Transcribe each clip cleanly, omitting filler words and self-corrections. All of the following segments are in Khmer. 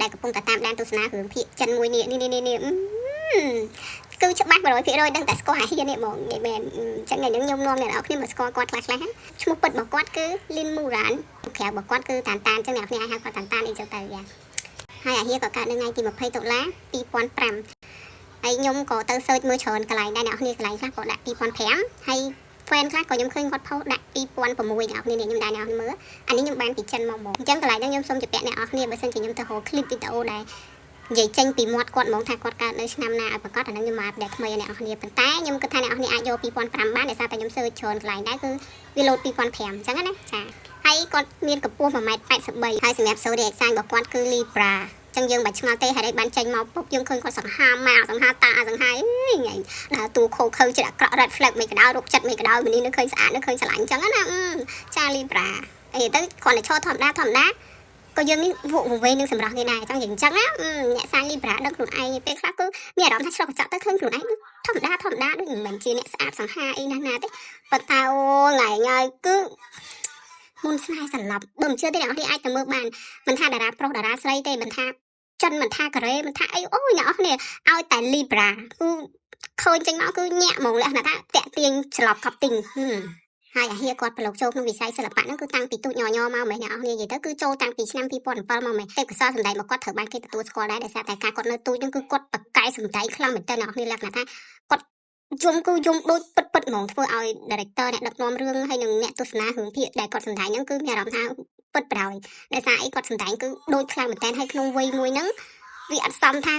ដែលកំពុងតែតាមដានទស្សនារឿងភាគចិនមួយនេះគឺច្បាស់ 100% ដឹងតែស្គាល់អាហ៊ាននេះហ្មងនិយាយមែនចឹងថ្ងៃនេះខ្ញុំនាំអ្នកនរគ្នាមកស្គាល់គាត់ខ្លះៗឈ្មោះពិតរបស់គាត់គឺ Lin Muran ក្រៅរបស់គាត់គឺតានតានចឹងអ្នកនរគ្នាហៅគាត់តានតានអីចឹងទៅយ៉ាហើយអាហ៊ានក៏កើតនៅថ្ងៃទី20 ដុល្លារ 2005 ហើយខ្ញុំក៏ទៅ search មើលច្រើនកន្លែងដែរអ្នកនរគ្នាកន្លែងខ្លះក៏ដាក់ 2005 ហើយ fan ខ្លះក៏ខ្ញុំឃើញគាត់ post ដាក់ 2006 អ្នកនរគ្នាខ្ញុំដែរអ្នកនរមើលអានេះខ្ញុំបានពីចិនមកអញ្ចឹងកន្លែងហ្នឹងខ្ញុំសូមជម្រាបអ្នកនរគ្នាបើសិនជាខ្ញុំទៅរក clip វីដេអូដែរនិយាយចេញពីមាត់គាត់ហ្មងថាគាត់កើតនៅឆ្នាំណាឲ្យប្រកាសអាហ្នឹងខ្ញុំមកតែថ្មីអ្នកនរគ្នាប៉ុន្តែខ្ញុំគិតថាអ្នកនរគ្នាអាចយក 2005 បានដោយសារតែខ្ញុំ search ច្រើនកន្លែងដែរគឺវា load 2005 អញ្ចឹងណាចាហើយគាត់មានកម្ពស់ 1m83 ហើយសម្រាប់ zodiac sign របស់គាត់គឺ Libra ចឹងយើងមិនឆ្ងល់ទេហើយបានចេញមកពុបយើងឃើញគាត់សង្ហាមកសង្ហាតាសង្ហាថ្ងៃដើរតួខោខើចិត្តអាក្រក់ red flag មិនក៏ដោយរកចិត្តមិនក៏ដោយមនុស្សនៅឃើញស្អាតនៅឃើញស្រឡាញ់ចឹងណាចា Libra អីទៅគាត់តែឈរធម្មតាក៏យើងនេះវក់វង្វេងនឹងសម្រាប់នេះដែរចឹងយ៉ាងចឹងណាអ្នកសាញ Libra ដឹងខ្លួនឯងពេលខ្លះគឺមានអារម្មណ៍ថាឆ្លុះកញ្ចក់ទៅឃើញខ្លួនឯងធម្មតាដូចមិនមែនជាអ្នកស្អាតសង្ហាអីណាទេប៉ុន្តែអូថ្ងៃហើយគឺមុនស្នេហ៍សន្លប់បើមិនជឿទេអ្នកនរអាចទៅមើលបានមិនថាតារាប្រុសតារាស្រីទេមិនថាចិនមិនថាកូរ៉េមិនថាអីអូយអ្នកនរឲ្យតែ Libra គឺឃើញចេញមកគឺញាក់ហ្មងលក្ខណៈថាតាក់ទាញច្រឡប់កប់ទិញហើយអាហ៊ាគាត់ប្រឡូកចូលក្នុងវិស័យសិល្បៈហ្នឹងគឺតាំងពីទូចញមកមែនអ្នកនរនិយាយទៅគឺចូលតាំងពីឆ្នាំ 2007 មកមែនទេកសលសម្ដែងរបស់គាត់ត្រូវបានគេទទួលស្គាល់ដែរដោយសារតែការគាត់នៅទូចហ្នឹងគឺគាត់បកកែសម្ដែងខ្លាំងមែនតើអ្នកនរលក្ខណៈថាគាត់យំដូចពិតហ្មងធ្វើឲ្យ director អ្នកដឹកនាំរឿងហើយនិងអ្នកទស្សនារឿងភាគដែលគាត់សម្ដែងហ្នឹងគឺមានអារម្មណ៍ថាពិតប្រយោជន៍ដោយសារអីគាត់សម្ដែងគឺដូចខ្លាំងមែនតើហើយក្នុងវ័យមួយហ្នឹងវាអត់សមថា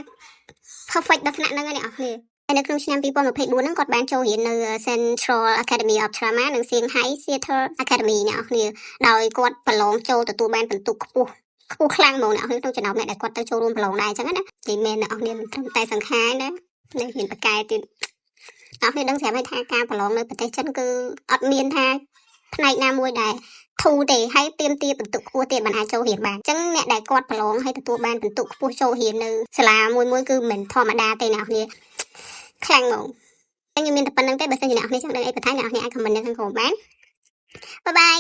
perfect ដល់ថ្នាក់ហ្នឹងឯអ្នកនរហើយនៅក្នុងឆ្នាំ 2024 ហ្នឹងគាត់បានចូលរៀននៅ Central Academy of Drama និង Shanghai Theatre Academy អ្នកនរដោយគាត់ប្រឡងចូលទទួលបានពិន្ទុខ្ពស់ខ្លាំងហ្មងអ្នកនរក្នុងចំណោមអ្នកដែលគាត់ទៅចូលរួមប្រឡងដែរអញ្ចឹងណានិយាយមែនអ្នកនរមិនត្រឹមតែសង្ខារណានៅហ៊ានបកកែទៀតអ្នកនរដឹងស្រាប់ហើយថាការប្រឡងនៅប្រទេសចិនគឺអត់មានថាផ្នែកណាមួយដែលធូរទេហើយទៀមទាពិន្ទុខ្ពស់ទៀតបានអាចចូលរៀនបានអញ្ចឹងអ្នកដែលគាត់ប្រឡងហើយទទួលបានពិន្ទុខ្ពស់ចូលរៀននៅសាលាមួយគឺមិនធម្មតាទេអ្នកនរខ្លាំងហ្មងខ្ញុំមានតែប៉ុណ្្នឹងទេបើសិនជាអ្នកនរចង់ដឹងអីបន្ថែមអ្នកនរអាច comment នៅខាងក្រោមបានបាយបាយ